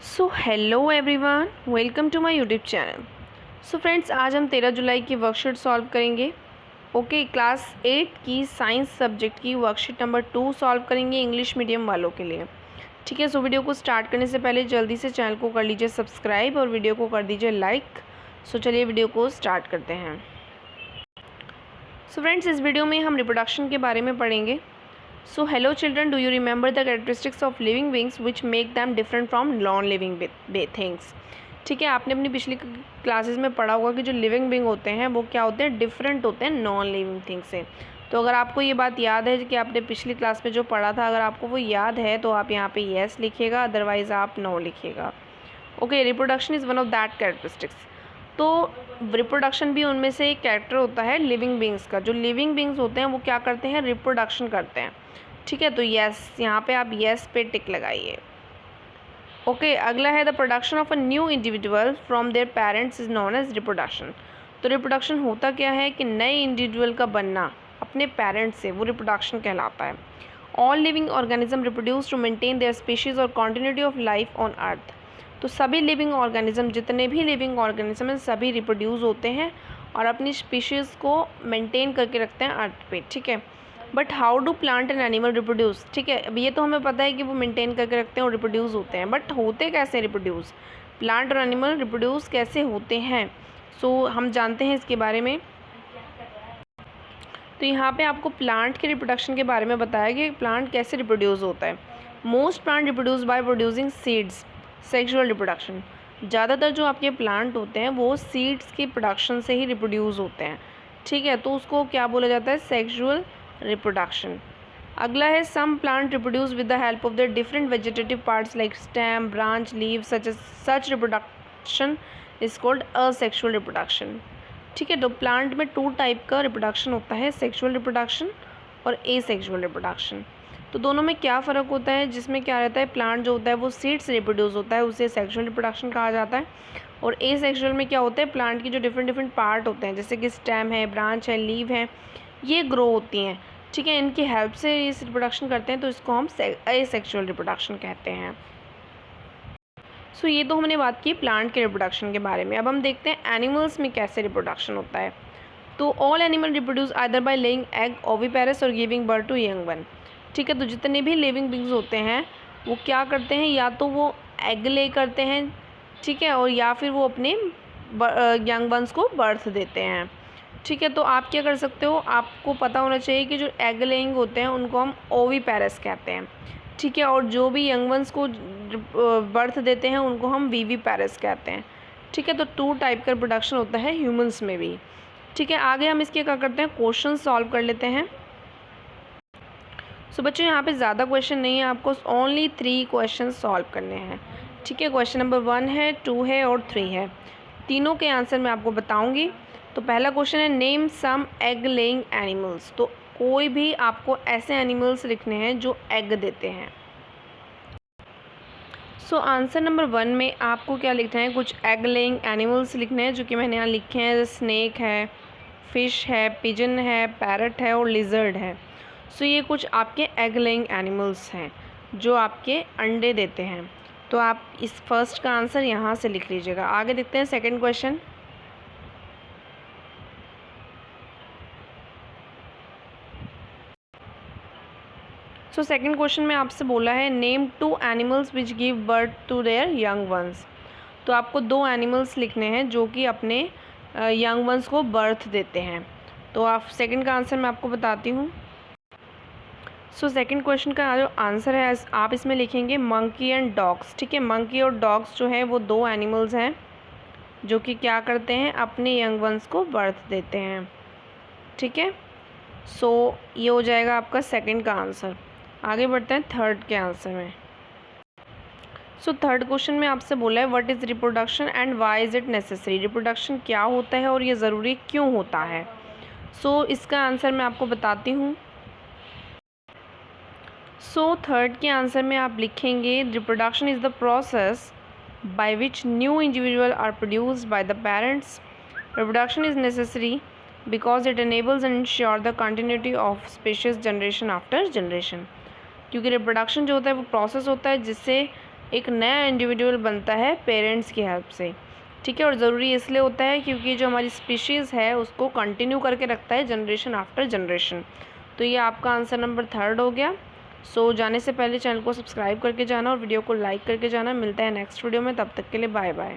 So hello everyone, welcome to my YouTube channel. So friends, आज हम 13 जुलाई की वर्कशीट सॉल्व करेंगे। ओके, क्लास 8 की साइंस सब्जेक्ट की वर्कशीट नंबर 2 सॉल्व करेंगे इंग्लिश मीडियम वालों के लिए। ठीक है, सो वीडियो को स्टार्ट करने से पहले जल्दी से चैनल को कर लीजिए सब्सक्राइब और वीडियो को कर दीजिए लाइक। सो चलिए वीडियो को स्टार्ट करते हैं। सो फ्रेंड्स, इस वीडियो में हम रिप्रोडक्शन के बारे में पढ़ेंगे। So hello children, do you remember the characteristics of living beings which make them different from non-living things? ठीक है, आपने अपनी पिछली क्लासेस में पढ़ा होगा कि जो लिविंग बींग होते हैं वो क्या होते हैं, डिफरेंट होते हैं नॉन लिविंग थिंग से। तो अगर आपको ये बात याद है कि आपने पिछली क्लास में जो पढ़ा था, अगर आपको वो याद है तो आप यहाँ पे येस लिखिएगा, अदरवाइज़ आप नो लिखिएगा। Okay, reproduction is one of that characteristics. तो रिप्रोडक्शन भी उनमें से एक कैरेक्टर होता है लिविंग बींग्स का। जो लिविंग बींग्स होते हैं वो क्या करते हैं, रिप्रोडक्शन करते हैं। ठीक है, तो यस, यहाँ पे आप यस पे टिक लगाइए। ओके, अगला है the production of a new individual from their parents is known as reproduction. तो रिप्रोडक्शन होता क्या है कि नए इंडिविजुअल का बनना अपने पेरेंट्स से, वो रिप्रोडक्शन कहलाता है। All living organism reproduce to maintain their species और continuity of life on earth. तो सभी लिविंग ऑर्गेनिज्म, जितने भी लिविंग ऑर्गेनिज्म हैं, सभी रिप्रोड्यूस होते हैं और अपनी स्पीशीज़ को मेंटेन करके रखते हैं अर्थ पे। ठीक है, but how do plant and animal reproduce? ठीक है, अब ये तो हमें पता है कि वो मेंटेन करके रखते हैं और रिप्रोड्यूस होते हैं, बट होते कैसे रिप्रोड्यूस? प्लांट और एनिमल रिप्रोड्यूस कैसे होते हैं? सो हम जानते हैं इसके बारे में। तो यहाँ पे आपको प्लांट के रिप्रोडक्शन के बारे में बताया कि प्लांट कैसे रिप्रोड्यूस होता है। Most plant reproduce by producing seeds, sexual reproduction. ज़्यादातर जो आपके प्लांट होते हैं वो सीड्स के प्रोडक्शन से ही रिप्रोड्यूस होते हैं। ठीक है, तो उसको क्या बोला जाता है, सेक्सुअल रिप्रोडक्शन। अगला है some plant reproduce with the help of their different vegetative parts like stem, branch, leave, such reproduction is called asexual reproduction. ठीक है, तो प्लांट में 2 टाइप का रिप्रोडक्शन होता है, सेक्सुअल रिप्रोडक्शन और एसेक्सुअल रिप्रोडक्शन। तो दोनों में क्या फ़र्क होता है? जिसमें क्या रहता है, प्लांट जो होता है वो सीड से रिप्रोड्यूस होता है, उसे सेक्सुअल रिप्रोडक्शन कहा जाता है। और एसेक्सुअल में क्या होता है, प्लांट की जो डिफरेंट डिफरेंट पार्ट होते हैं, जैसे कि स्टेम है, ब्रांच है, लीव है, ये ग्रो होती हैं। ठीक है, इनकी हेल्प से ये रिप्रोडक्शन करते हैं, तो इसको हम एसेक्सुअल रिप्रोडक्शन कहते हैं। सो ये तो हमने बात की प्लांट के रिप्रोडक्शन के बारे में। अब हम देखते हैं एनिमल्स में कैसे रिप्रोडक्शन होता है। तो all animal reproduce either by laying egg, oviparous और giving birth to young one. ठीक है, तो जितने भी लिविंग बींग्स होते हैं वो क्या करते हैं, या तो वो एग ले करते हैं, ठीक है, और या फिर वो अपने यंग वंस को बर्थ देते हैं। ठीक है, तो आप क्या कर सकते हो, आपको पता होना चाहिए कि जो एग लेइंग होते हैं उनको हम ओविपेरस कहते हैं। ठीक है, और जो भी यंग वंस को बर्थ देते हैं उनको हम विविपेरस कहते हैं। ठीक है, तो 2 टाइप का प्रोडक्शन होता है ह्यूमंस में भी। ठीक है, आगे हम इसके क्या करते हैं, क्वेश्चन सॉल्व कर लेते हैं। सो बच्चों, यहाँ पे ज़्यादा क्वेश्चन नहीं है, आपको ओनली 3 क्वेश्चन सॉल्व करने हैं। ठीक है, क्वेश्चन नंबर 1 है, 2 है और 3 है। तीनों के आंसर मैं आपको बताऊँगी। तो पहला क्वेश्चन है name some egg laying animals. तो कोई भी आपको ऐसे एनिमल्स लिखने हैं जो एग देते हैं। सो आंसर नंबर 1 में आपको क्या लिखना है, कुछ एग लेइंग एनिमल्स लिखने हैं, जो कि मैंने यहाँ लिखे हैं। स्नेक है, फिश है, पिजन है, पैरट है और लिजर्ड है। सो ये कुछ आपके एग लेइंग एनिमल्स हैं जो आपके अंडे देते हैं। तो आप इस फर्स्ट का आंसर यहाँ से लिख लीजिएगा। आगे देखते हैं second question. So second question में आपसे बोला है name 2 animals which give birth to their young ones. तो आपको 2 एनिमल्स लिखने हैं जो कि अपने यंग वंस को बर्थ देते हैं। तो आप सेकंड का आंसर मैं आपको बताती हूँ। सो सेकंड क्वेश्चन का जो आंसर है, आप इसमें लिखेंगे मंकी एंड डॉग्स। ठीक है, मंकी और डॉग्स जो है वो 2 एनिमल्स हैं जो कि क्या करते हैं, अपने यंग वंस को बर्थ देते हैं। ठीक है, सो ये हो जाएगा आपका सेकंड का आंसर। आगे बढ़ते हैं थर्ड के आंसर में। सो थर्ड क्वेश्चन में आपसे बोला है what is reproduction and why is it necessary. Reproduction क्या होता है और ये ज़रूरी क्यों होता है। सो इसका आंसर मैं आपको बताती हूँ। सो थर्ड के आंसर में आप लिखेंगे reproduction is the process by which new individual are produced by the parents. Reproduction is necessary because it enables and ensure the continuity of species generation after generation। क्योंकि reproduction जो होता है वो process होता है जिससे एक नया इंडिविजुअल बनता है पेरेंट्स की हेल्प से, ठीक है। और ज़रूरी इसलिए होता है क्योंकि जो हमारी स्पीशीज़ है उसको कंटिन्यू करके रखता है जनरेशन आफ्टर जनरेशन। तो ये आपका आंसर नंबर 3 हो गया। सो जाने से पहले चैनल को सब्सक्राइब करके जाना और वीडियो को लाइक करके जाना। मिलता है नेक्स्ट वीडियो में, तब तक के लिए बाय बाय।